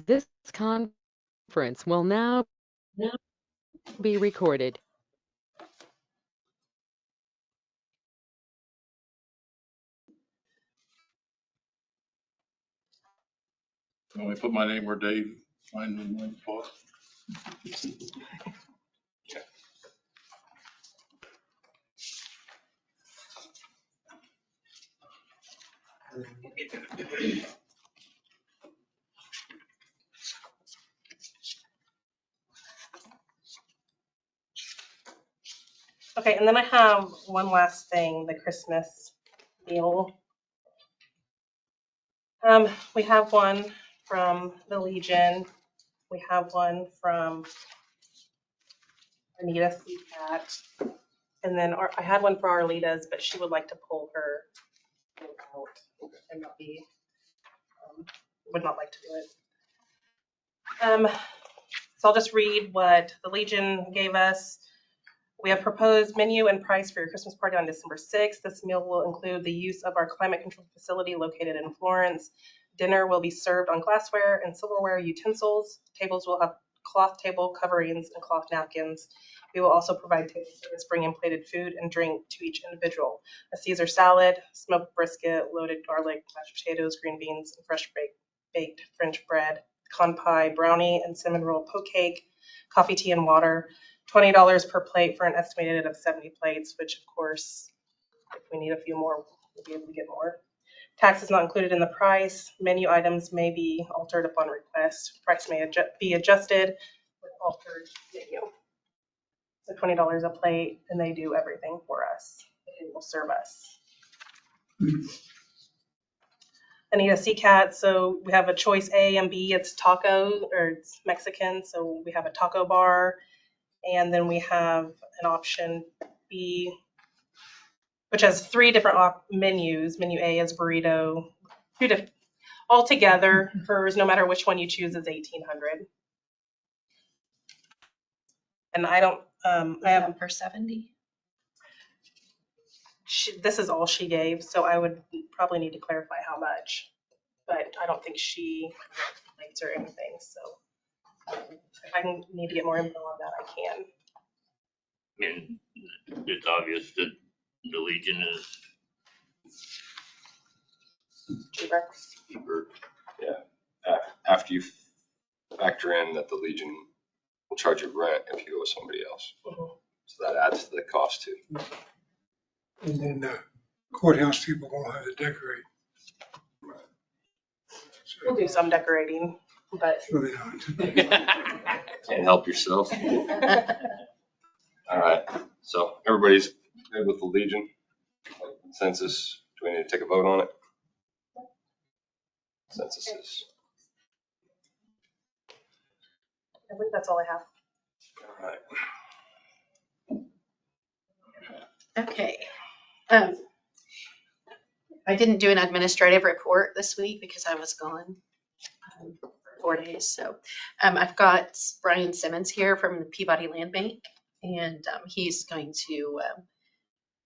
This conference will now be recorded. Let me put my name where Dave signed in my spot. Okay, and then I have one last thing, the Christmas meal. We have one from the Legion. We have one from Anita Seacat. And then I had one for Arlita's, but she would like to pull her out and not be, would not like to do it. So I'll just read what the Legion gave us. We have proposed menu and price for your Christmas party on December 6th. This meal will include the use of our climate control facility located in Florence. Dinner will be served on glassware and silverware utensils. Tables will have cloth table coverings and cloth napkins. We will also provide table service, bringing plated food and drink to each individual. A Caesar salad, smoked brisket, loaded garlic, mashed potatoes, green beans, and fresh baked French bread, con pie, brownie, and cinnamon roll poke cake, coffee, tea, and water. $20 per plate for an estimated of 70 plates, which of course, if we need a few more, we'll be able to get more. Tax is not included in the price. Menu items may be altered upon request. Price may be adjusted with altered menu. So $20 a plate, and they do everything for us. They will serve us. Anita Seacat, so we have a choice A and B. It's taco, or it's Mexican, so we have a taco bar. And then we have an option B, which has 3 different menus. Menu A is burrito. 2 different altogether. Hers, no matter which one you choose, is $1,800. And I don't. I have them for 70. This is all she gave, so I would probably need to clarify how much. But I don't think she likes or anything. So if I need to get more info on that, I can. I mean, it's obvious that the Legion is Cheaper. cheaper. Yeah, after you factor in that the Legion will charge you rent if you go with somebody else. Mm-hmm. So that adds to the cost too. And then the courthouse people won't have to decorate. We'll do some decorating, but Really not. Can't help yourself. All right, so everybody's good with the Legion? Consensus, do we need to take a vote on it? Consensus is. I think that's all I have. All right. Okay. I didn't do an administrative report this week because I was gone for 4 days. So I've got Brian Simmons here from the Peabody Land Bank, and he's going to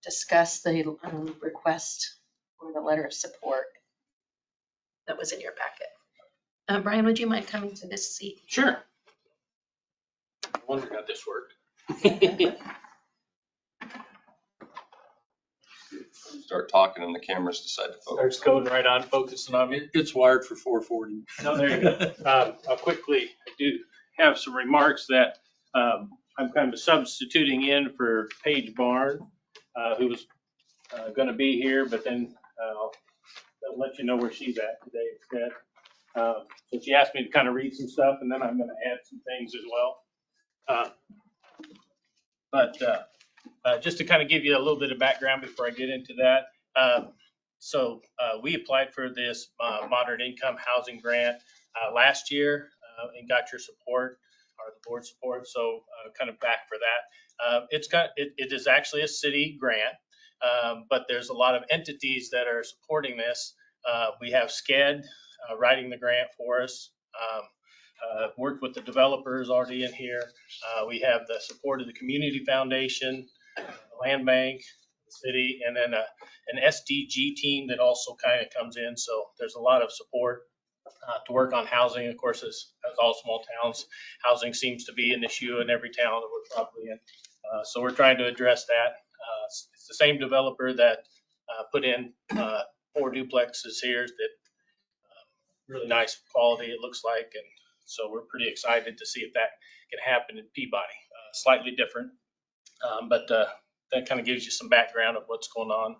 discuss the request for the letter of support that was in your packet. Brian, would you mind coming to this seat? Sure. I wonder how this worked. Start talking and the cameras decide to focus. Starts going right on, focusing on me. It's wired for 440. No, there you go. I'll quickly, I do have some remarks that I'm kind of substituting in for Paige Barn, who was going to be here, but then I'll let you know where she's at today instead. So she asked me to kind of read some stuff, and then I'm going to add some things as well. Just to kind of give you a little bit of background before I get into that. So we applied for this moderate income housing grant last year and got your support, or the board support. So kind of back for that. It is actually a city grant, but there's a lot of entities that are supporting this. We have SCED writing the grant for us. Worked with the developers already in here. We have the support of the Community Foundation, the Land Bank, the city, and then an SDG team that also kind of comes in. So there's a lot of support to work on housing. Of course, as all small towns, housing seems to be an issue in every town that we're probably in. So we're trying to address that. It's the same developer that put in 4 duplexes here that really nice quality, it looks like. And so we're pretty excited to see if that can happen in Peabody. Slightly different, but that kind of gives you some background of what's going on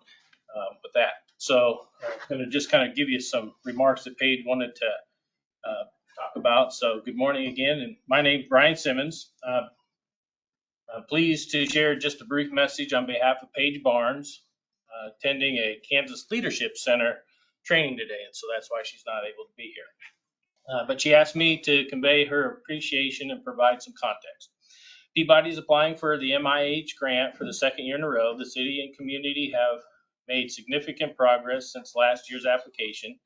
with that. So I'm going to just kind of give you some remarks that Paige wanted to talk about. So good morning again, and my name's Brian Simmons. I'm pleased to share just a brief message on behalf of Paige Barnes, attending a Kansas Leadership Center training today, and so that's why she's not able to be here. But she asked me to convey her appreciation and provide some context. Peabody is applying for the MIH grant for the 2nd year in a row. The city and community have made significant progress since last year's application,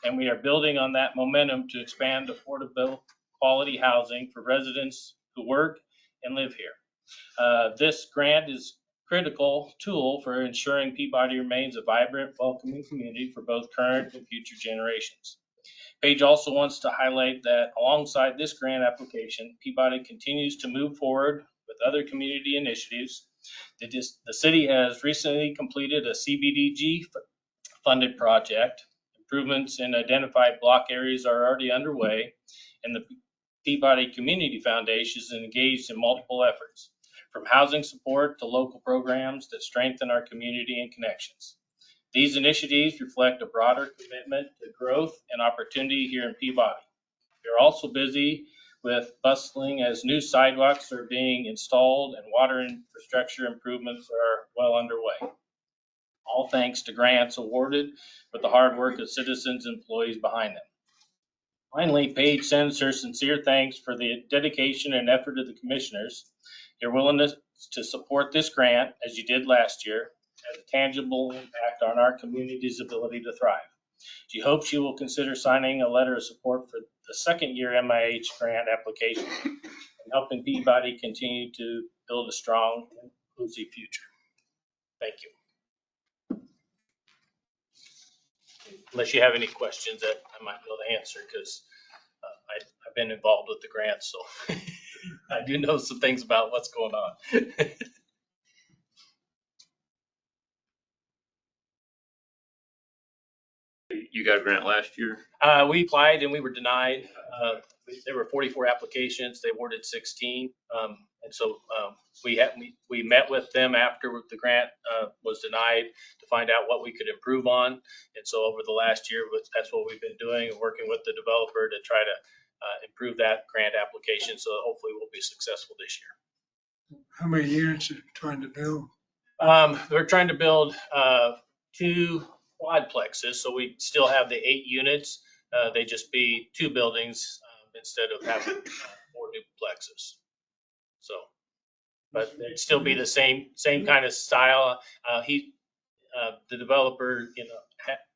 and we are building on that momentum to expand affordable quality housing for residents who work and live here. This grant is a critical tool for ensuring Peabody remains a vibrant, welcoming community for both current and future generations. Paige also wants to highlight that alongside this grant application, Peabody continues to move forward with other community initiatives. The city has recently completed a CBDG funded project. Improvements in identified block areas are already underway, and the Peabody Community Foundation is engaged in multiple efforts, from housing support to local programs that strengthen our community and connections. These initiatives reflect a broader commitment to growth and opportunity here in Peabody. We are also busy with bustling as new sidewalks are being installed and water infrastructure improvements are well underway. All thanks to grants awarded with the hard work of citizens and employees behind them. Finally, Paige sends her sincere thanks for the dedication and effort of the commissioners. Your willingness to support this grant, as you did last year, has a tangible impact on our community's ability to thrive. She hopes you will consider signing a letter of support for the 2nd year MIH grant application and helping Peabody continue to build a strong, inclusive future. Thank you. Unless you have any questions that I might be able to answer, because I've been involved with the grant, so I do know some things about what's going on. You got a grant last year? We applied and we were denied. There were 44 applications. They awarded 16. And so we met with them after the grant was denied to find out what we could improve on. And so over the last year, that's what we've been doing, working with the developer to try to improve that grant application. So hopefully we'll be successful this year. How many units are you trying to build? They're trying to build 2 quadplexes, so we still have the 8 units. They just be 2 buildings instead of having 4 duplexes. So, but it'd still be the same kind of style. The developer,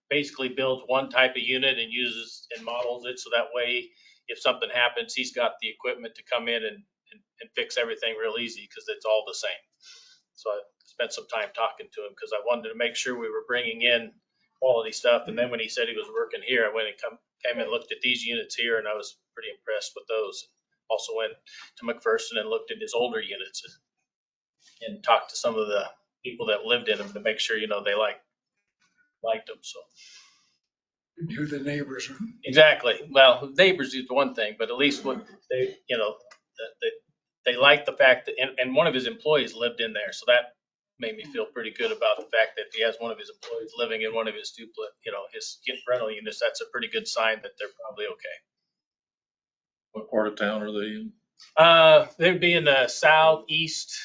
basically builds one type of unit and uses and models it so that way, if something happens, he's got the equipment to come in and fix everything real easy because it's all the same. So I spent some time talking to him because I wanted to make sure we were bringing in quality stuff. And then when he said he was working here, I went and came and looked at these units here, and I was pretty impressed with those. Also went to McPherson and looked at his older units and talked to some of the people that lived in them to make sure, they liked them. So Who the neighbors are? exactly. Well, neighbors is one thing, but at least what they like the fact that, and one of his employees lived in there. So that made me feel pretty good about the fact that he has one of his employees living in one of his his rental units. That's a pretty good sign that they're probably okay. What part of town are they in? They'd be in the southeast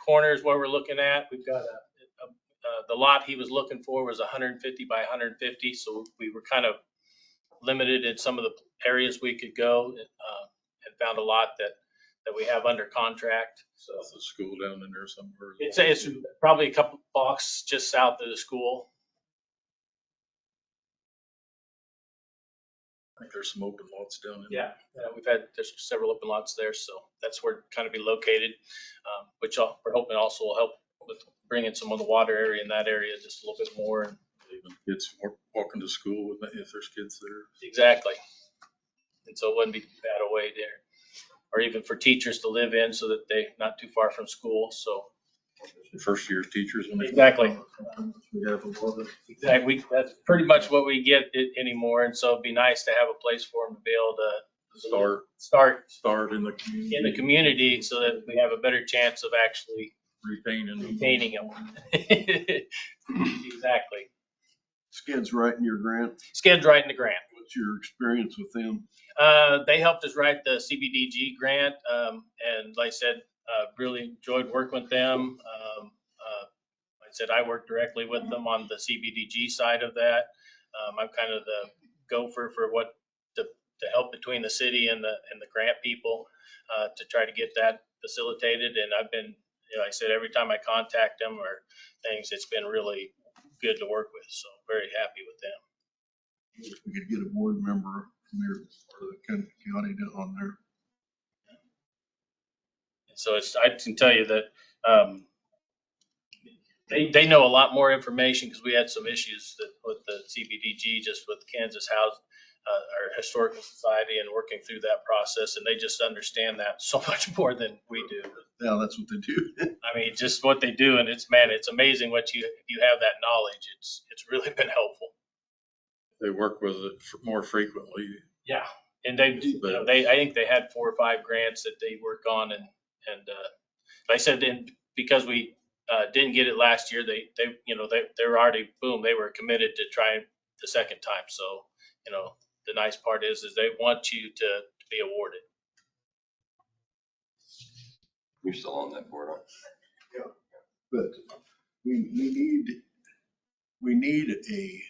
corners where we're looking at. We've got the lot he was looking for was 150 by 150. So we were kind of limited in some of the areas we could go, and found a lot that we have under contract. So There's a school down in there somewhere. it's probably a couple blocks just south of the school. I think there's some open lots down in Yeah, there's several open lots there, so that's where it kind of be located, which we're hoping also will help with bringing some of the water area in that area just a little bit more. And Even kids walking to school with, if there's kids there. Exactly. And so it wouldn't be too bad away there. Or even for teachers to live in so that they not too far from school. So First year teachers. When they Exactly. We have a lot of. exactly, that's pretty much what we get anymore. And so it'd be nice to have a place for them to be able to start In the community. in the community so that we have a better chance of actually Retaining them. them. Exactly. Skid's writing your grant. Skid's writing the grant. What's your experience with them? They helped us write the CBDG grant, and like I said, really enjoyed working with them. Like I said, I work directly with them on the CBDG side of that. I'm kind of the gopher for what to help between the city and the grant people to try to get that facilitated. And I've been, like I said, every time I contact them or things, it's been really good to work with. So very happy with them. If we could get a board member from your part of the county on there. So I can tell you that they know a lot more information because we had some issues with the CBDG, just with Kansas House, our historical society, and working through that process, and they just understand that so much more than we do. Yeah, that's what they do. I mean, just what they do, and it's amazing what you have that knowledge. It's really been helpful. They work with it more frequently. Yeah, and they do. I think they had 4 or 5 grants that they work on, and like I said, then because we didn't get it last year, they were already they were committed to trying the second time. So the nice part is they want you to be awarded. You're still on that board, aren't Yeah, but we need a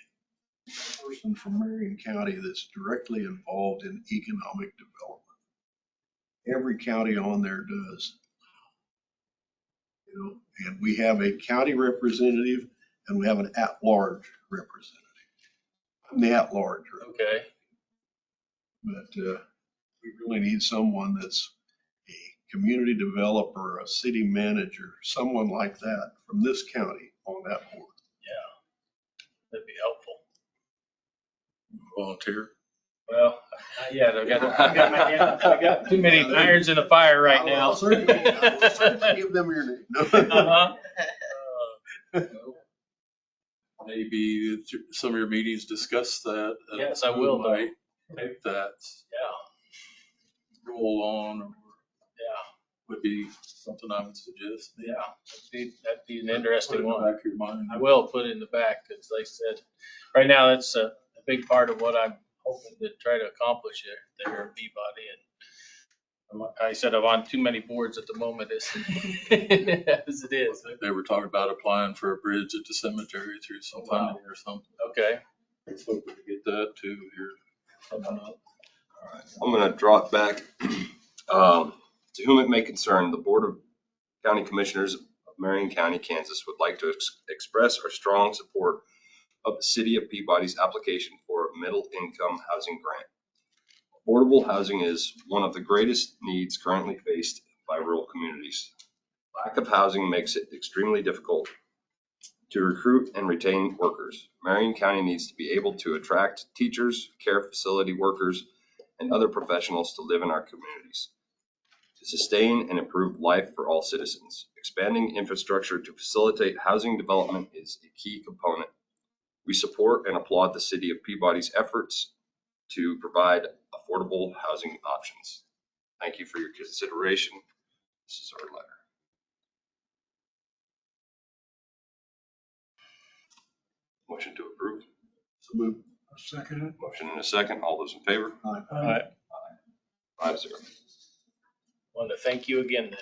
person from Marion County that's directly involved in economic development. Every county on there does. And we have a county representative and we have an at-large representative. I'm the at-large, Okay. but we really need someone that's a community developer, a city manager, someone like that from this county on that board. Yeah, that'd be helpful. Volunteer. Well, not yet. I got too many irons in the fire right now. I'll certainly give them your name. Uh-huh. Maybe some of your meetings discuss that. Yes, I will, though. Might take that Yeah, roll on, or yeah, would be something I would suggest. yeah. That'd be an interesting Put it in the one. back of your mind. I will put it in the back because, like I said, right now that's a big part of what I'm hoping to try to accomplish there in Peabody. And like I said, I'm on too many boards at the moment as as it is. They were talking about applying for a bridge at the cemetery through some funding or something. Okay. Hoping to get that too here coming up. I'm going to draw it back. To whom it may concern, the Board of County Commissioners of Marion County, Kansas would like to express our strong support of the City of Peabody's application for a middle-income housing grant. Affordable housing is one of the greatest needs currently faced by rural communities. Lack of housing makes it extremely difficult to recruit and retain workers. Marion County needs to be able to attract teachers, care facility workers, and other professionals to live in our communities. To sustain and improve life for all citizens, expanding infrastructure to facilitate housing development is a key component. We support and applaud the City of Peabody's efforts to provide affordable housing options. Thank you for your consideration. This is our letter. Motion to approve. So move. I'll second it. Motion in a second. All those in favor? All right. 5-0. Want to thank you again, then.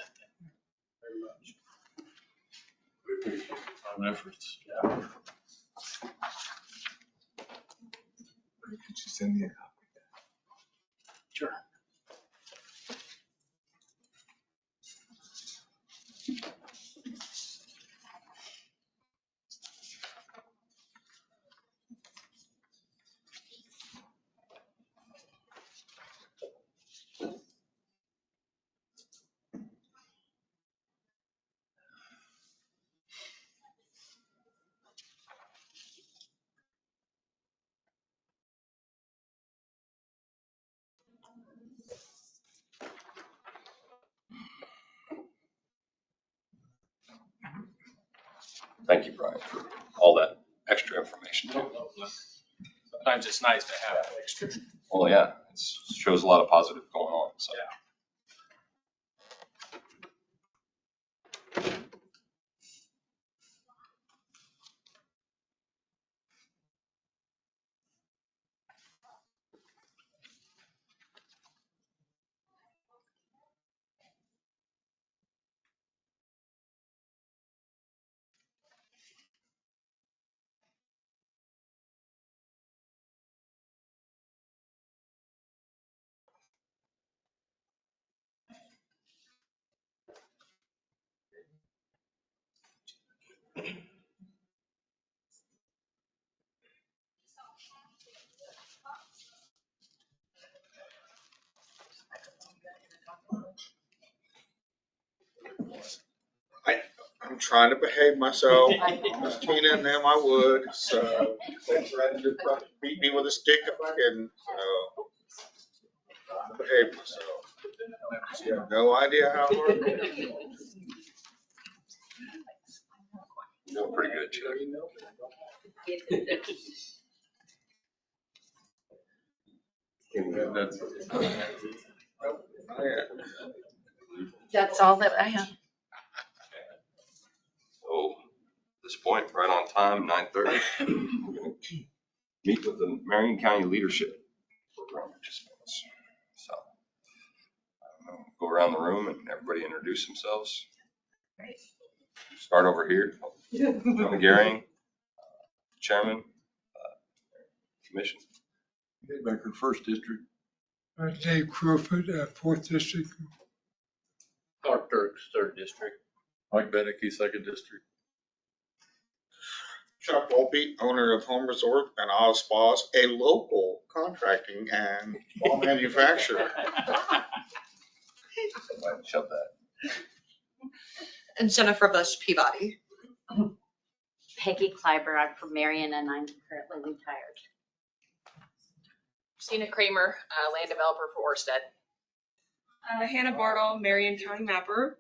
Very much. We appreciate your time and efforts. Could you send me a copy? Sure. Thank you, Brian, for all that extra information. Sometimes it's nice to have extra. Well, yeah, it shows a lot of positive going on, so. Yeah. I'm trying to behave myself. Miss Tina and them, I would. So they threatened to beat me with a stick if I didn't. So trying to behave myself. You have no idea how hard it is. You're doing pretty good, Chuck. Oh, yeah. That's all that I have. So at this point, right on time, 9:30, we're going to meet with the Marion County Leadership Program participants. So go around the room and everybody introduce themselves. Great. Start over here. Tony Gehring, Chairman, Commission. Becker, First District. Dave Crowfoot, 4th District. Clark Dirks, 3rd District. Mike Beneke, 2nd District. Chuck Volpe, owner of Home Resort and Oz Spas, a local contracting and spa manufacturer. Somebody shove that. And Jennifer Bush Peabody. Peggy Kleiber, I'm from Marion and I'm currently retired. Christina Kramer, land developer for Orsted. Hannah Bartle, Marion County Mapper.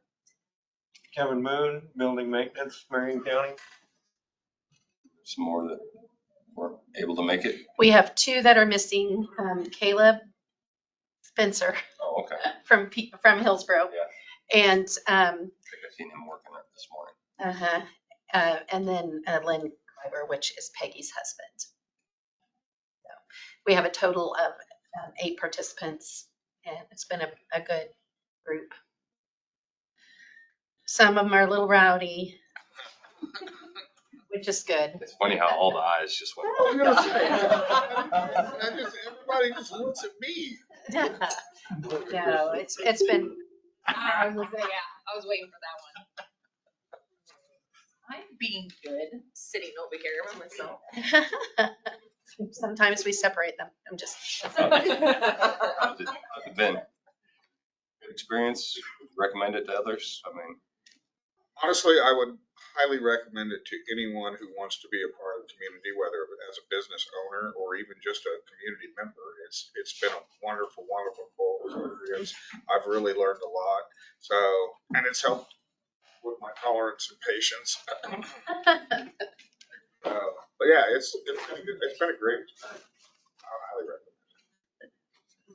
Kevin Moon, building maintenance, Marion County. Some more that weren't able to make it. We have 2 that are missing. Caleb Spencer Oh, okay. from Hillsborough. Yeah. And I think I've seen him working it this morning. and then Lynn Kleiber, which is Peggy's husband. So we have a total of 8 participants, and it's been a good group. Some of them are a little rowdy, which is good. It's funny how all the eyes just went. I was gonna say, everybody just looks at me. No, it's been. I was waiting for that one. I'm being good, sitting over here by myself. Sometimes we separate them. I'm just. How's it been? Good experience? Recommend it to others? I mean, Honestly, I would highly recommend it to anyone who wants to be a part of the community, whether as a business owner or even just a community member. It's been a wonderful, wonderful experience. I've really learned a lot. So, and it's helped with my tolerance and patience. But yeah, it's been a great experience. I highly recommend it.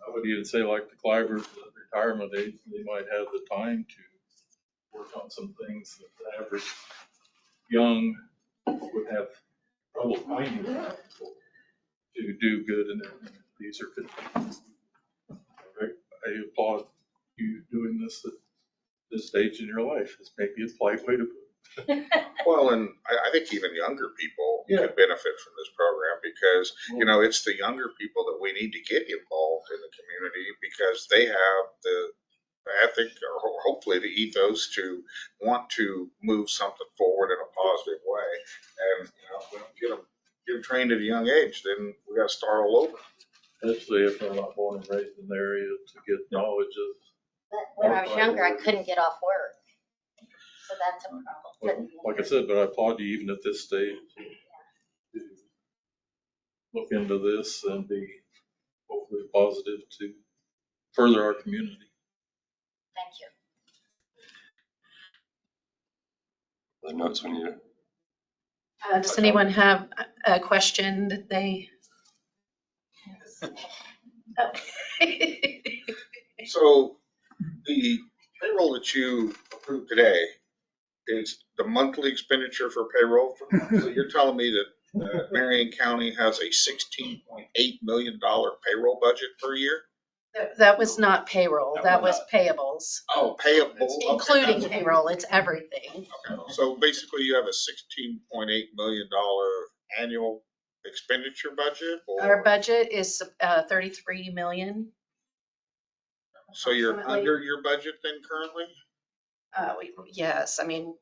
I would even say like the Clivers at retirement age, they might have the time to work on some things that the average young would have trouble finding to do good in these are good things. I applaud you doing this at this stage in your life. It's maybe a polite way to put it. Well, and I think even younger people could benefit from this program because, it's the younger people that we need to get involved in the community because they have the ethic or hopefully the ethos to want to move something forward in a positive way. And, if we don't get them trained at a young age, then we got to start all over. Especially if they're not born and raised in the area to get knowledge of. When I was younger, I couldn't get off work. So that's a problem. Like I said, but I applaud you even at this stage to look into this and be hopefully positive to further our community. Thank you. the notes we need to Does anyone have a question that they? So the payroll that you approved today is the monthly expenditure for payroll. So you're telling me that Marion County has a $16.8 million payroll budget per year? That was not payroll, that was payables, Oh, payable. including payroll, it's everything. Okay, so basically you have a $16.8 million annual expenditure budget? Our budget is 33 million. So you're approximately. under your budget then currently? Yes, I mean,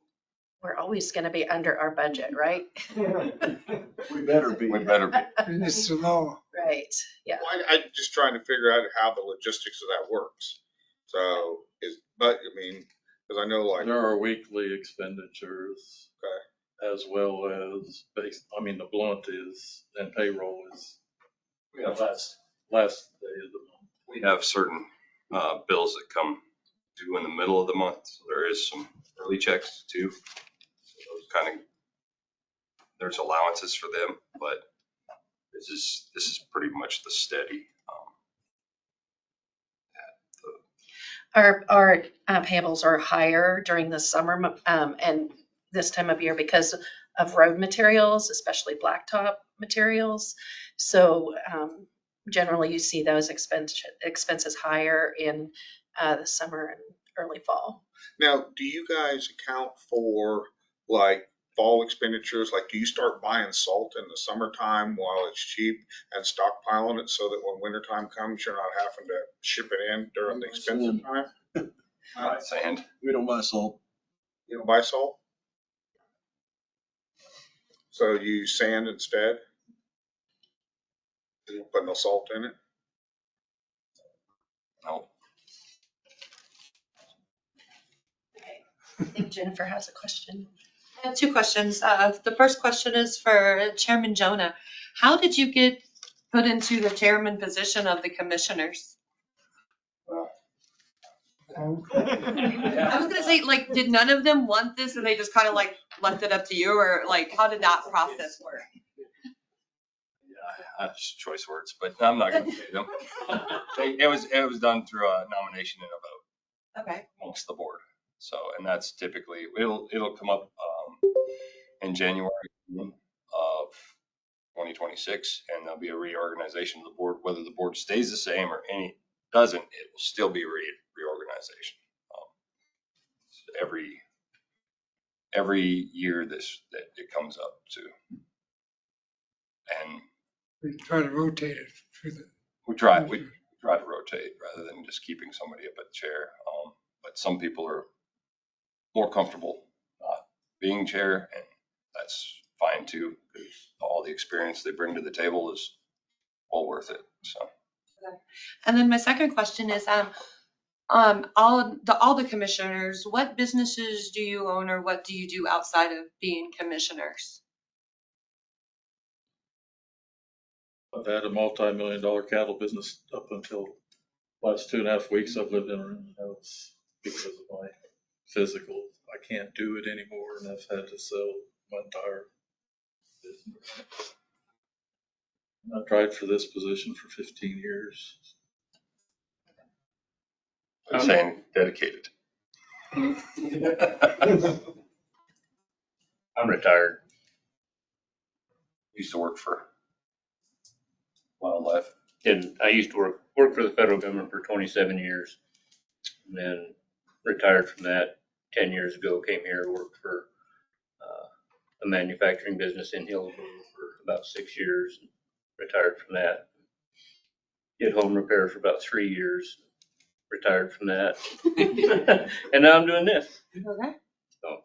we're always gonna be under our budget, right? We better be. We better be. It's the law. Right, yeah. Well, I'm just trying to figure out how the logistics of that works. So but I mean, because I know like. There are weekly expenditures. As well as the blunt is, and payroll is last day of the month. We have certain bills that come due in the middle of the month. So there is some early checks too. So those there's allowances for them, but this is pretty much the steady. Our payables are higher during the summer and this time of year because of road materials, especially blacktop materials. So generally you see those expenses higher in the summer and early fall. Now, do you guys account for like fall expenditures? Like, do you start buying salt in the summertime while it's cheap and stockpiling it so that when wintertime comes, you're not having to ship it in during the expensive time? Sand. We don't buy salt. You don't buy salt? So you use sand instead? You don't put no salt in it? No. I think Jennifer has a question. I have two questions. The first question is for Chairman Jonah. How did you get put into the chairman position of the commissioners? I was gonna say, like, did none of them want this and they just kind of like left it up to you, or like, how did that process work? Yeah, that's choice words, but I'm not going to say them. It was done through a nomination and a vote. Okay. Amongst the board. So, and that's typically, it'll come up in January of 2026, and there'll be a reorganization of the board. Whether the board stays the same or any doesn't, it will still be reorganization. Every year that it comes up to, and We try to rotate it through the. we try to rotate rather than just keeping somebody up at the chair. But some people are more comfortable not being chair, and that's fine too, because all the experience they bring to the table is well worth it. So. And then my second question is, all the commissioners, what businesses do you own or what do you do outside of being commissioners? I've had a multi-million-dollar cattle business up until last 2.5 weeks. I've lived in a room house because of my physical. I can't do it anymore, and I've had to sell my entire business. I've tried for this position for 15 years. I'm saying dedicated. I'm retired. Used to work for wildlife. And I used to work for the federal government for 27 years. And then retired from that 10 years ago, came here, worked for a manufacturing business in Hillsborough for about 6 years. Retired from that. Did home repair for about 3 years. Retired from that. And now I'm doing this. Okay. So,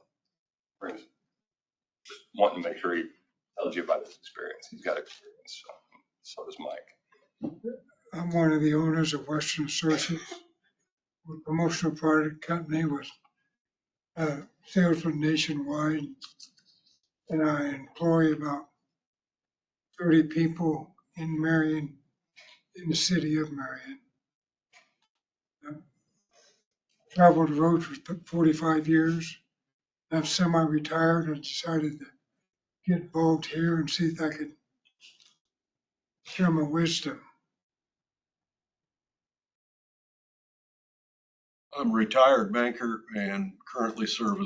just wanting to make sure he tells you about his experience. He's got experience. So does Mike. I'm one of the owners of Western Associates, a promotional product company with salesman nationwide. And I employ about 30 people in Marion, in the city of Marion. I've traveled the road for 45 years. I'm semi-retired. I decided to get involved here and see if I could share my wisdom. I'm a retired banker and currently serve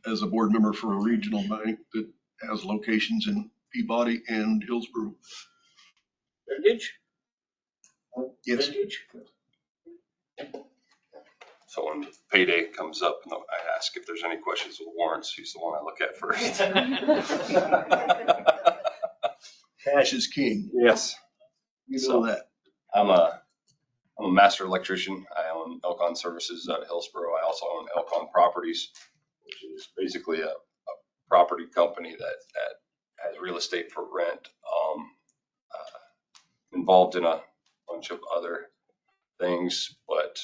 as a board member for a regional bank that has locations in Peabody and Hillsborough. Vintage? Yes. Vintage? So when payday comes up, I ask if there's any questions with warrants. He's the one I look at first. Cash is king. Yes. You So- know that. I'm a master electrician. I own Elcon Services out of Hillsborough. I also own Elcon Properties, which is basically a property company that has real estate for rent. Involved in a bunch of other things, but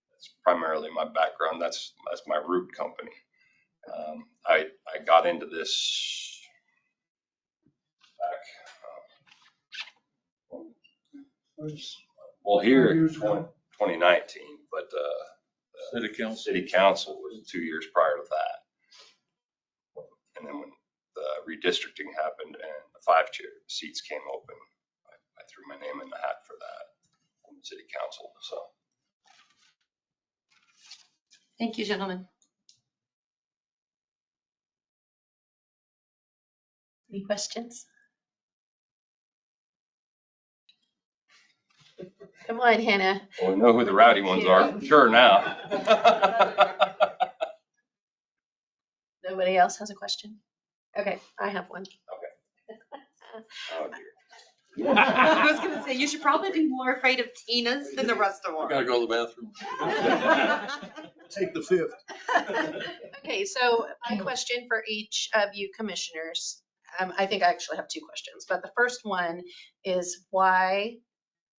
that's primarily my background. That's my root company. I got into this back, well, here in 2019, but city council was 2 years prior to that. And then when the redistricting happened and the 5 chair seats came open, I threw my name in the hat for that on the city council. So Thank you, gentlemen. Any questions? Come on, Hannah. well, we know who the rowdy ones are for sure now. Nobody else has a question? Okay, I have one. Oh, dear. I was gonna say, you should probably be more afraid of Tina's than the rest of them. Gotta go to the bathroom. Take the fifth. Okay, so my question for each of you commissioners, I think I actually have 2 questions, but the first one is why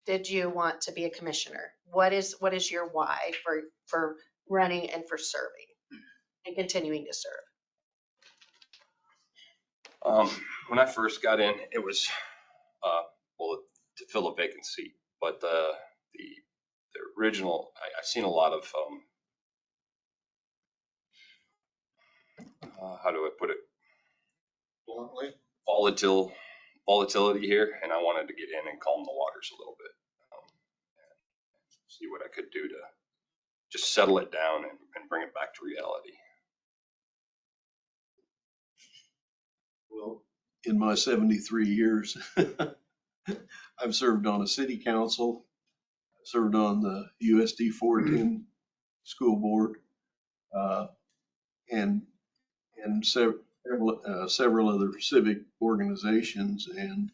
did you want to be a commissioner? What is your why for running and for serving and continuing to serve? When I first got in, it was, to fill a vacant seat, but the original, I've seen a lot of, how do I put it? Bluntly? Volatility here, and I wanted to get in and calm the waters a little bit. See what I could do to just settle it down and bring it back to reality. Well, in my 73 years, I've served on a city council, served on the USD 410 school board, and several other civic organizations, and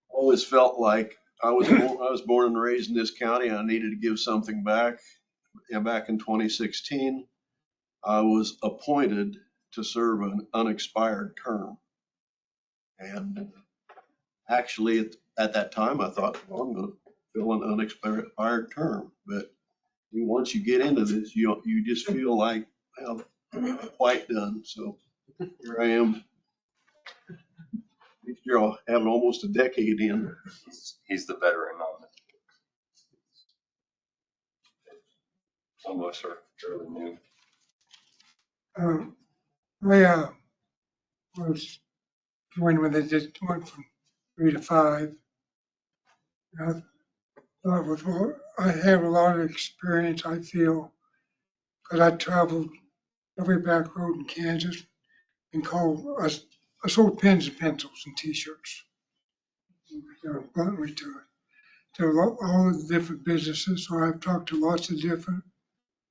always felt like I was born and raised in this county. I needed to give something back. And back in 2016, I was appointed to serve an unexpired term. And actually, at that time, I thought, well, I'm going to fill an unexpired term. But once you get into this, you just feel like, well, I'm quite done. So here I am. You're all having almost a decade in. He's the veteran on it. Some of us are fairly new. I was joined when they went from 3 to 5. I thought I have a lot of experience, I feel, because I traveled every back road in Kansas and I sold pens and pencils and T-shirts. Bluntly to all the different businesses. So I've talked to lots of different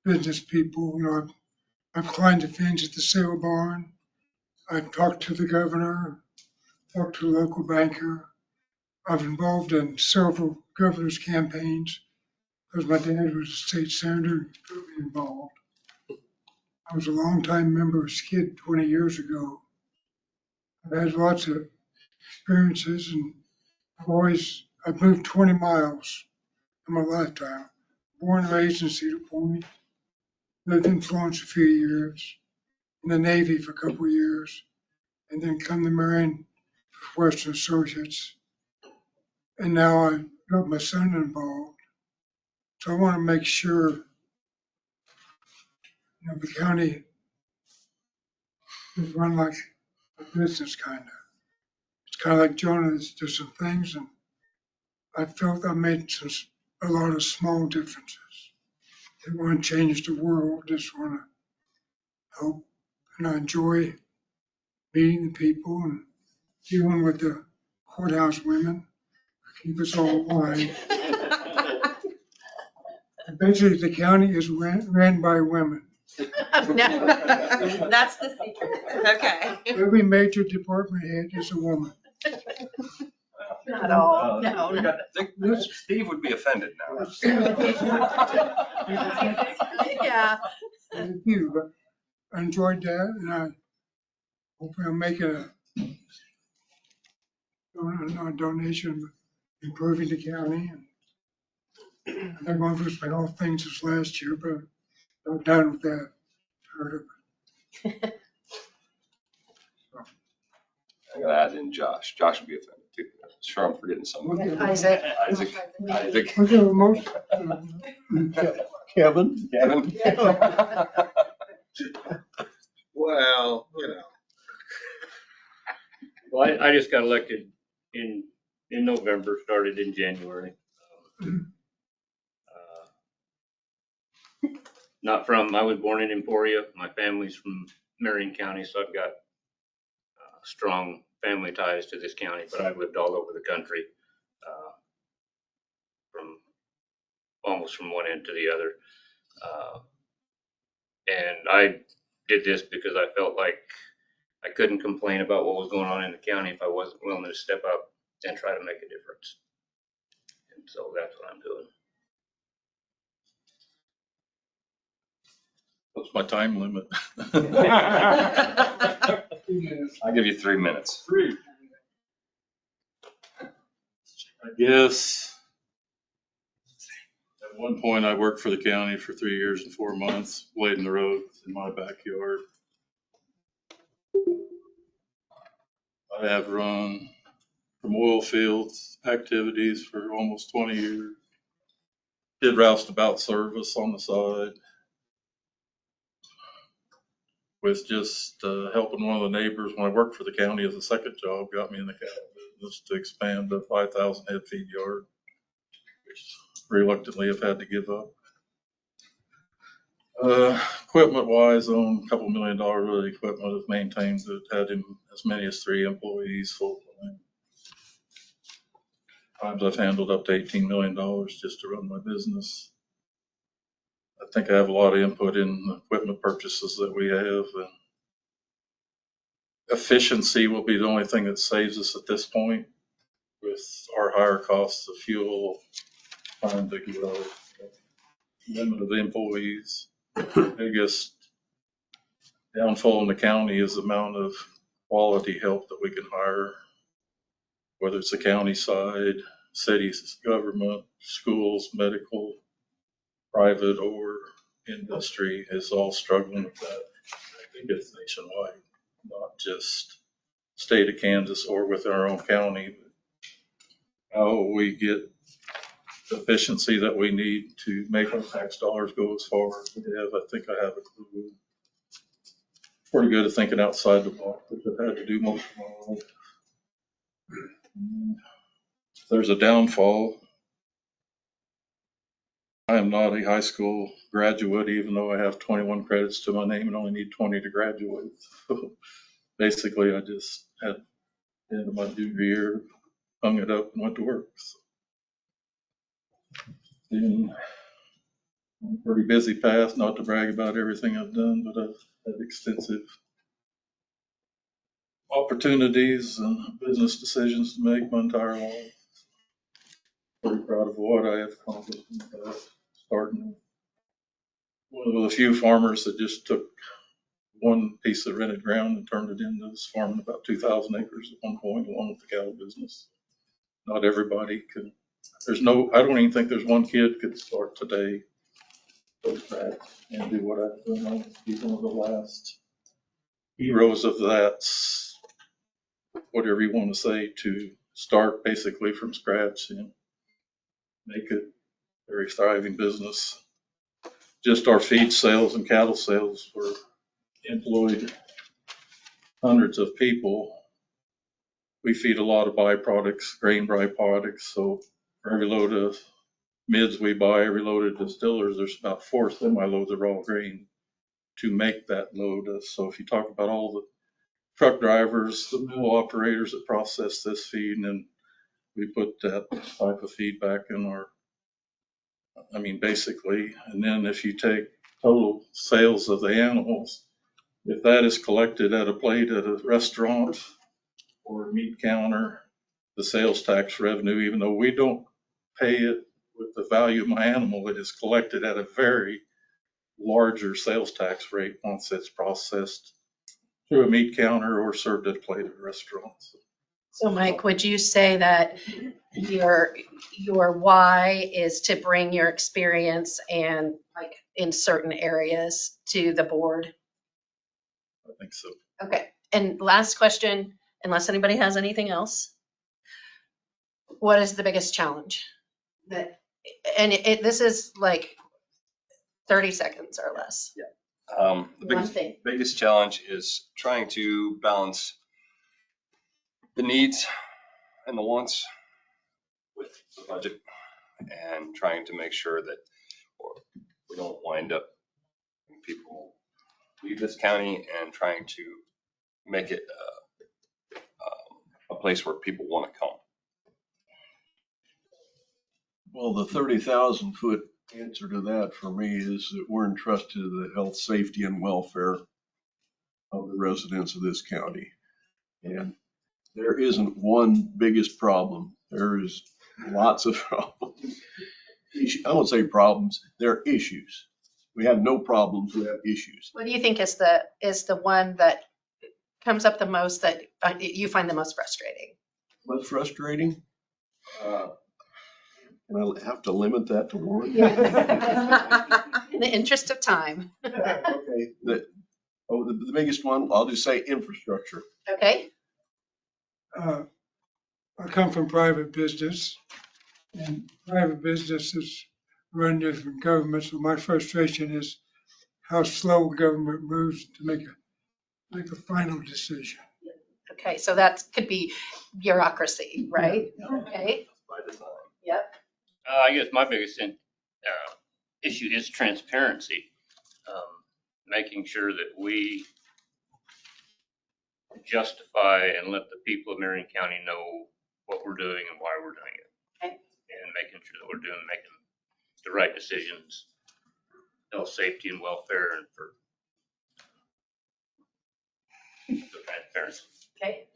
business people. I've climbed the fence at the sale barn. I've talked to the governor, talked to the local banker. I've involved in several governor's campaigns because my dad was a state senator and got me involved. I was a longtime member of SKID 20 years ago. I've had lots of experiences and I've moved 20 miles in my lifetime. Born and raised in Cedar Point, lived in Florence a few years, in the Navy for a couple of years, and then come to Marion Western Associates. And now I got my son involved. So I want to make sure the county is run like a business kind of. It's kind of like Jonah, there's some things, and I felt I made a lot of small differences. Didn't want to change the world, just want to help. And I enjoy meeting the people and dealing with the courthouse women, keep us all alive. Basically, the county is ran by women. That's the secret. Okay. Every major department head is a woman. Not all, no. Steve would be offended now. Yeah. Thank you, but I enjoyed that, and I hope I'll make a donation, improving the county. And they're going through some health things this last year, but I'm done with that. Heard of it. I'm gonna add in Josh. Josh would be offended too. Sure, I'm forgetting someone. Isaac. Isaac. Was there a motion? Kevin? Kevin. Well, you know. Well, I just got elected in November, started in January. I was born in Emporia. My family's from Marion County, so I've got strong family ties to this county, but I've lived all over the country, almost from one end to the other. And I did this because I felt like I couldn't complain about what was going on in the county if I wasn't willing to step up and try to make a difference. And so that's what I'm doing. What's my time limit? I'll give you 3 minutes. I guess at one point I worked for the county for 3 years and 4 months, blading the roads in my backyard. I have run from oil fields activities for almost 20 years. Did roustabout service on the side with just helping one of the neighbors when I worked for the county as a second job, got me in the cattle business to expand a 5,000 head feed yard, which reluctantly I've had to give up. Equipment wise, own a couple $1 million worth of equipment, have maintained it, had as many as 3 employees full time. Times I've handled up to $18 million just to run my business. I think I have a lot of input in the equipment purchases that we have. And efficiency will be the only thing that saves us at this point with our higher costs of fuel, time to grow, limit of employees. Biggest downfall in the county is the amount of quality help that we can hire, whether it's the county side, cities, government, schools, medical, private, or industry is all struggling with that. I think it's nationwide, not just state of Kansas or within our own county. How we get the efficiency that we need to make our tax dollars go as far as we have, I think I have a clue. Pretty good at thinking outside the box, which I've had to do most of my life. If there's a downfall, I am not a high school graduate, even though I have 21 credits to my name and only need 20 to graduate. So basically, I just had the end of my junior year, hung it up and went to work. So, and I'm a pretty busy path, not to brag about everything I've done, but I've had extensive opportunities and business decisions to make my entire life. Pretty proud of what I have accomplished in the past, starting one of the few farmers that just took one piece of rented ground and turned it into this farming about 2,000 acres at one point, along with the cattle business. Not everybody can. I don't even think there's one kid could start today and do what I've done. He's one of the last heroes of that, whatever you want to say, to start basically from scratch and make it a very thriving business. Just our feed sales and cattle sales were employed hundreds of people. We feed a lot of byproducts, grain byproducts. So for every load of mids we buy, every load of distillers, there's about 4 semi-loads of raw grain to make that load. So if you talk about all the truck drivers, the mill operators that process this feed, and then we put that type of feed back in our, I mean, basically, and then if you take total sales of the animals, if that is collected at a plate at a restaurant or a meat counter, the sales tax revenue, even though we don't pay it with the value of my animal, it is collected at a very larger sales tax rate once it's processed through a meat counter or served at a plate at a restaurant. So Mike, would you say that your why is to bring your experience and like in certain areas to the board? I think so. Okay, and last question, unless anybody has anything else. What is the biggest challenge? That, and this is like 30 seconds or less. The One thing. biggest challenge is trying to balance the needs and the wants with the budget, and trying to make sure that we don't wind up when people leave this county and trying to make it a place where people want to come. Well, the 30,000-foot answer to that for me is that we're entrusted to the health, safety, and welfare of the residents of this county. And there isn't one biggest problem. There is lots of problems. I won't say problems, there are issues. We have no problems, we have issues. What do you think is the one that comes up the most that you find the most frustrating? What's frustrating? Well, have to limit that to one. In the interest of time. Okay, the biggest one, I'll just say infrastructure. Okay. I come from private business, and private businesses run different governments. So my frustration is how slow government moves to make a final decision. Okay, so that could be bureaucracy, right? Okay. By design. Yep. I guess my biggest issue is transparency. Making sure that we justify and let the people of Marion County know what we're doing and why we're doing it. Okay. And making sure that we're making the right decisions, health, safety, and welfare, and for the transparency. Okay.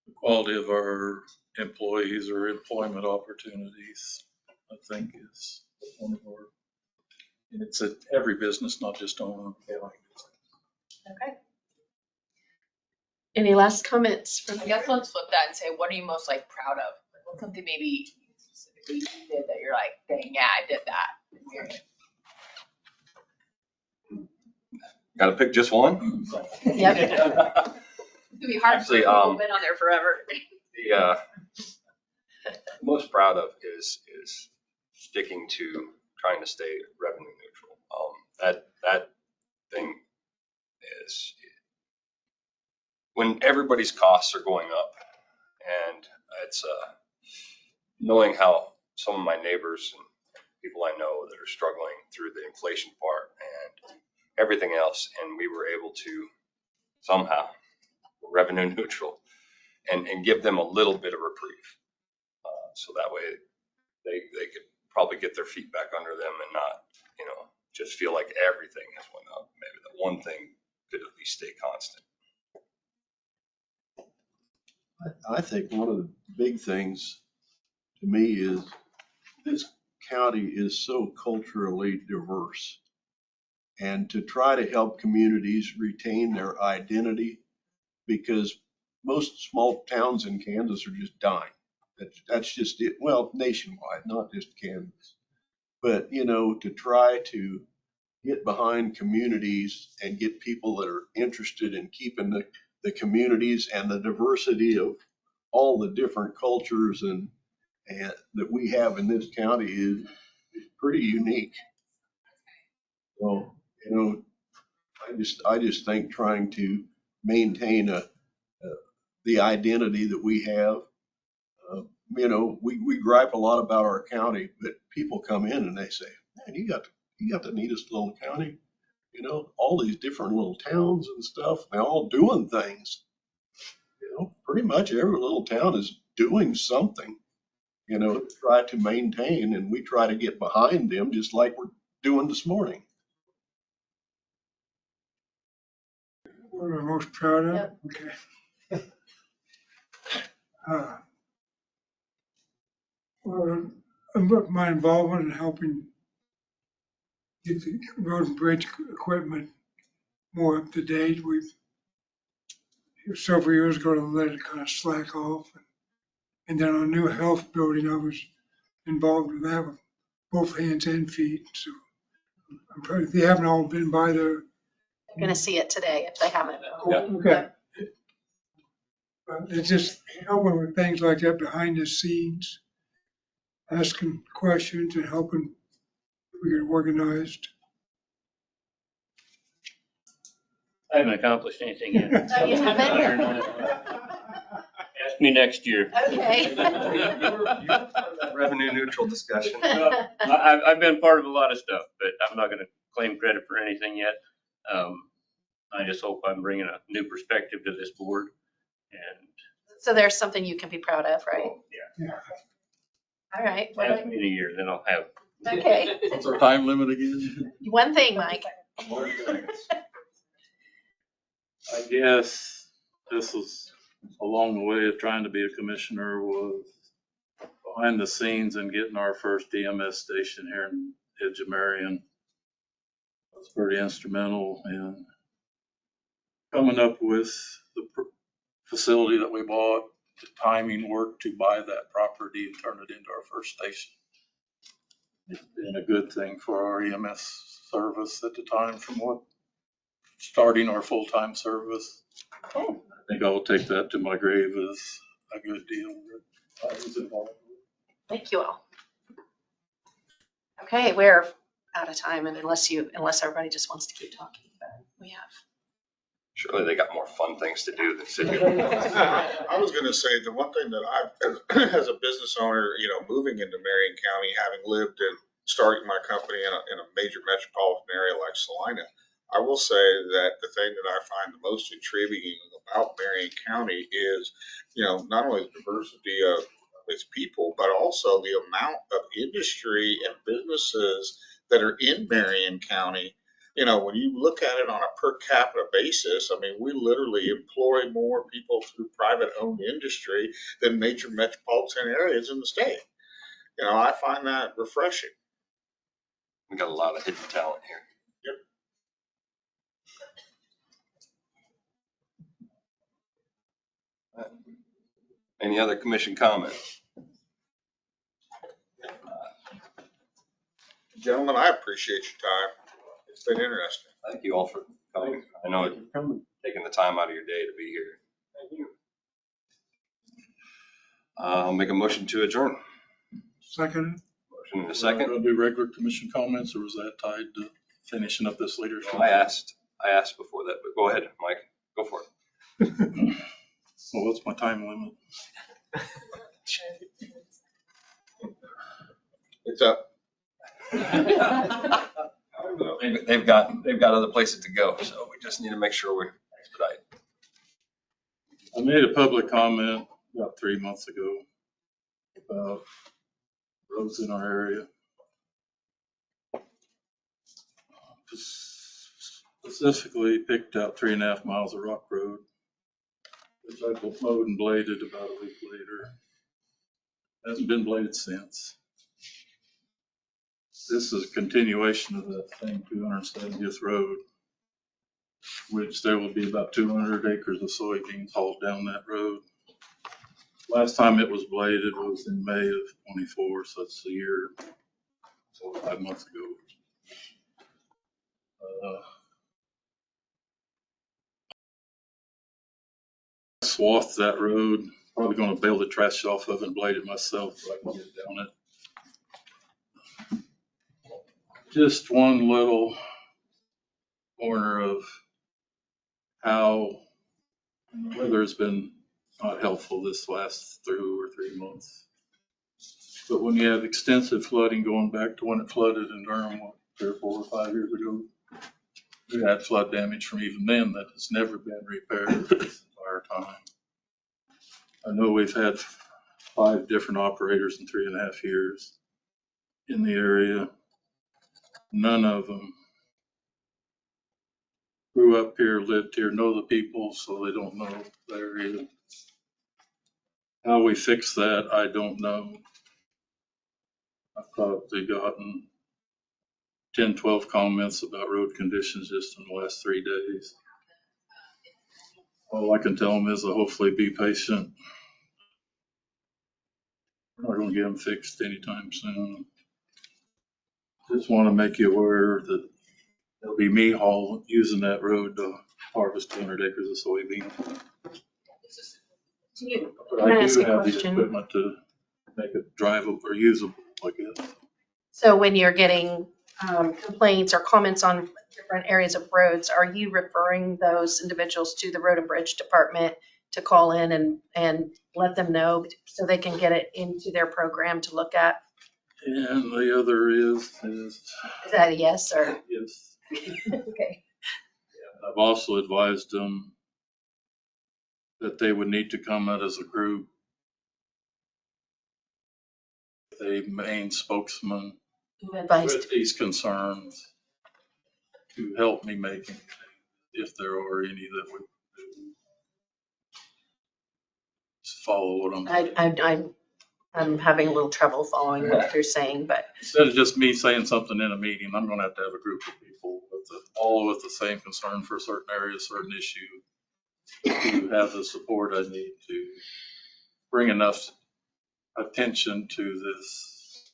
The quality of our employees or employment opportunities, I think, is one of our, and it's at every business, not just on county. Okay. Any last comments from I guess let's flip that and say, what are you most like proud of? Like, what's something maybe specifically you did that you're like, dang, yeah, I did that. Got to pick just one? Yep. It's gonna be hard Actually, for people who've been on there forever. The most proud of is sticking to trying to stay revenue neutral. That thing is when everybody's costs are going up, and it's knowing how some of my neighbors and people I know that are struggling through the inflation part and everything else, and we were able to somehow revenue neutral and give them a little bit of reprieve. So that way they could probably get their feet back under them and not, just feel like everything has went up. Maybe the one thing could at least stay constant. I think one of the big things to me is this county is so culturally diverse. And to try to help communities retain their identity, because most small towns in Kansas are just dying. That's just it. Well, nationwide, not just Kansas. But, to try to get behind communities and get people that are interested in keeping the communities and the diversity of all the different cultures and that we have in this county is pretty unique. So, I just think trying to maintain the identity that we have. You know, we gripe a lot about our county, but people come in and they say, man, you got the neatest little county. You know, all these different little towns and stuff, they're all doing things. You know, pretty much every little town is doing something, you know, to try to maintain, and we try to get behind them just like we're doing this morning. What am I most proud of? Yep. Okay. Well, my involvement in helping get the road and bridge equipment more up to date. Several years ago, let it kind of slack off. And then on a new health building, I was involved with that with both hands and feet. So I'm probably, if they haven't all been by there. You're gonna see it today if they haven't. Okay. It's just helping with things like that behind the scenes, asking questions and helping we get organized. I haven't accomplished anything yet. No, you haven't? Ask me next year. Okay. Revenue neutral discussion. I've been part of a lot of stuff, but I'm not gonna claim credit for anything yet. I just hope I'm bringing a new perspective to this board, and So there's something you can be proud of, right? yeah, All right. What ask about- me in a year, then I'll have. Okay. What's our time limit again? One thing, Mike. I guess this was along the way of trying to be a commissioner was behind the scenes and getting our first EMS station here in Edge of Marion. It was pretty instrumental in coming up with the facility that we bought. The timing worked to buy that property and turn it into our first station. It's been a good thing for our EMS service at the time from what starting our full-time service. Okay. I think I'll take that to my grave as a good deal that I was involved with. Thank you all. Okay, we're out of time, and unless everybody just wants to keep talking, but we have. Surely they got more fun things to do than sit here. I was gonna say, the one thing that I've, as a business owner, you know, moving into Marion County, having lived and starting my company in a major metropolitan area like Salina, I will say that the thing that I find the most intriguing about Marion County is, you know, not only the diversity of its people, but also the amount of industry and businesses that are in Marion County. You know, when you look at it on a per capita basis, I mean, we literally employ more people through private owned industry than major metropolitan areas in the state. You know, I find that refreshing. We got a lot of hidden talent here. Yep. Any other commission comments? Gentlemen, I appreciate your time. It's been interesting. Thank you all for coming. I know it's taking the time out of your day to be here. Thank you. I'll make a motion to adjourn. Second. Motion in a second. Gonna do regular commission comments, or was that tied to finishing up this leadership? I asked before that, but go ahead, Mike. Go for it. So what's my time limit? It's up. They've got other places to go, so we just need to make sure we expedite. I made a public comment about 3 months ago about roads in our area. Specifically picked out 3.5 miles of rock road, which I mowed and bladed about a week later. Hasn't been bladed since. This is a continuation of that same 270th road, which there will be about 200 acres of soybeans hauled down that road. Last time it was bladed was in May of 24, so it's a year, 4 or 5 months ago. Swath that road, probably gonna bail the trash off of and blade it myself so I can get down it. Just one little corner of how Weather's been not helpful this last 3 months. But when you have extensive flooding going back to when it flooded in Durham, what, 3 or 4 or 5 years ago, we had flood damage from even then that has never been repaired this entire time. I know we've had 5 different operators in 3.5 years in the area. None of them grew up here, lived here, know the people, so they don't know the area. How we fix that, I don't know. I've probably gotten 10, 12 comments about road conditions just in the last 3 days. All I can tell them is to hopefully be patient. I'm not gonna get them fixed anytime soon. Just want to make you aware that there'll be me using that road to harvest 200 acres of soybeans. But Can I I ask do a have the question? equipment to make it drivable or usable, I guess. So when you're getting complaints or comments on different areas of roads, are you referring those individuals to the Road and Bridge Department to call in and let them know so they can get it into their program to look at? And the other is Is that a yes or? yes. Okay. I've also advised them that they would need to come out as a group, a main spokesman Advised. with these concerns to help me making, if there are any that would follow what I'm saying. I'm having a little trouble following what you're saying, but Instead of just me saying something in a meeting, I'm gonna have to have a group of people all with the same concern for a certain area, certain issue, to have the support I need to bring enough attention to this.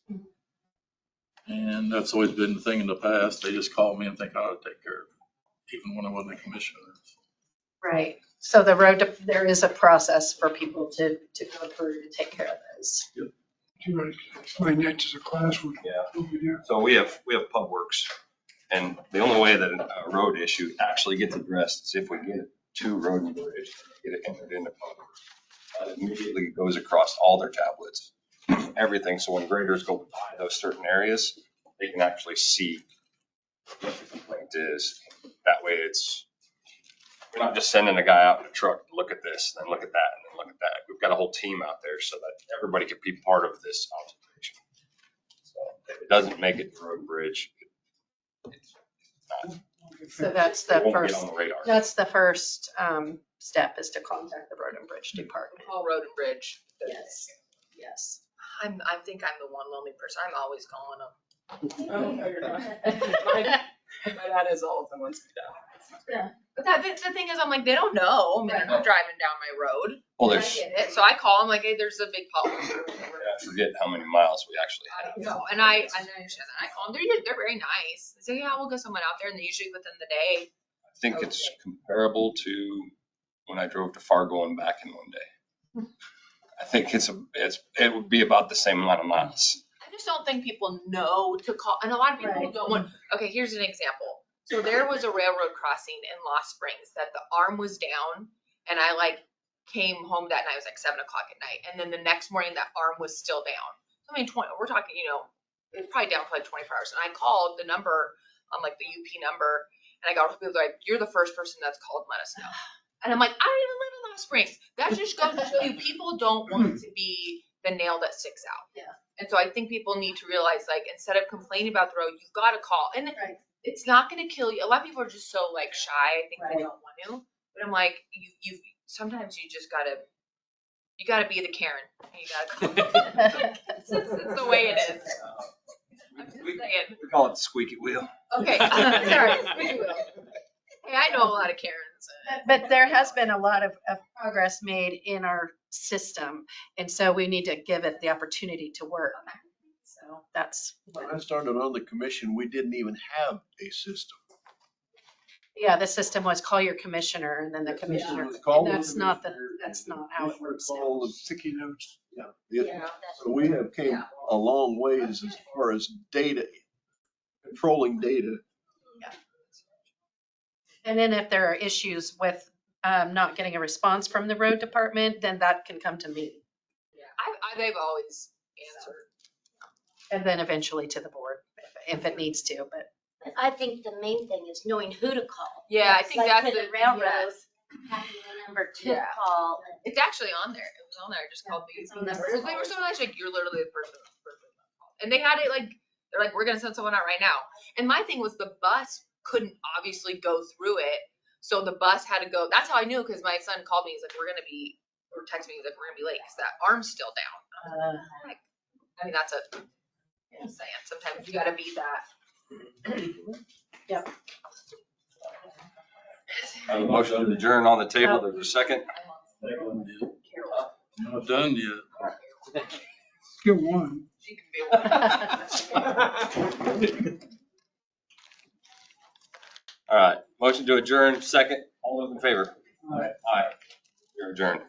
And that's always been the thing in the past. They just call me and think I ought to take care of it, even when I wasn't a commissioner. right. So there is a process for people to go through to take care of those. You want to explain that to the class? Yeah. So we have Pub Works, and the only way that a road issue actually gets addressed is if we get it to Road and Bridge, get it entered into Pub Works. It immediately goes across all their tablets, everything. So when graders go by those certain areas, they can actually see what the complaint is. That way we're not just sending a guy out in a truck to look at this, and then look at that, and then look at that. We've got a whole team out there so that everybody can be part of this observation. So if it doesn't make it to Road and Bridge, it's not. So that's It the won't get first, on the radar. that's the first step is to contact the Road and Bridge Department. Call Road and Bridge. Yes, yes. I think I'm the one lonely person. I'm always calling them. Oh, no, you're not. My dad is all of them once we die. But the thing is, I'm like, they don't know. I mean, they're not driving down my road. Well, I there's, get it. So I call them like, hey, there's a big pothole. I forget how many miles we actually I have. don't know. And I understand that. I call them. They're very nice. They say, yeah, we'll get someone out there, and they usually within the day. I think it's comparable to when I drove to Fargo and back in one day. I think it would be about the same amount of miles. I just don't think people know to call, and a lot of people Right. don't want. Okay, here's an example. So there was a railroad crossing in Lost Springs that the arm was down, and I came home that night. It was like 7 o'clock at night, and then the next morning that arm was still down. I mean, we're talking, it was probably down for like 24 hours. And I called the number on like the UP number, and I got people like, "You're the first person that's called. Let us know." And I'm like, I don't even live in Lost Springs. That just goes to show you people don't want to be the nail that sticks out. Yeah. And so I think people need to realize, like, instead of complaining about the road, you've got to call. And Right. it's not going to kill you. A lot of people are just so like shy. I think Right. they don't want to. But I'm like, you sometimes you just you gotta be the Karen. You gotta call. It's the way it is. I'm just saying. We call it the squeaky wheel. Okay, sorry. Hey, I know a lot of Karens. But there has been a lot of progress made in our system, and so we need to give it the opportunity to work. So that's, When I started on the commission, we didn't even have a system. yeah, the system was call your commissioner and then the commissioner. It was call And the that's not commissioner, that's and the not how it commissioner works now. called the- Sticky notes. Yeah. So we have came a long ways as far as data, controlling data. And then if there are issues with not getting a response from the road department, then that can come to me. They've always answered. And then eventually to the board if it needs to, but. I think the main thing is knowing who to call. Yeah, I think Like that's for the railroad, having the number to Yeah. call. It's actually on there. It was on there. I just called these. It's on the They were so nice. Like, you're literally the person. And they had it like, they're like, we're going to send someone out right now. And my thing was the bus couldn't obviously go through it. So the bus had to go. That's how I knew, because my son called me. He's like, we're going to be, or texted me. He's like, we're going to be late because that arm's still down. I mean, that's a, I'm saying, sometimes you got to be that. Yep. Motion to adjourn on the table. There's a second. Not done yet. Get one. She can be one. All right. Motion to adjourn, second. All those in favor? Aye. Aye. You're adjourned.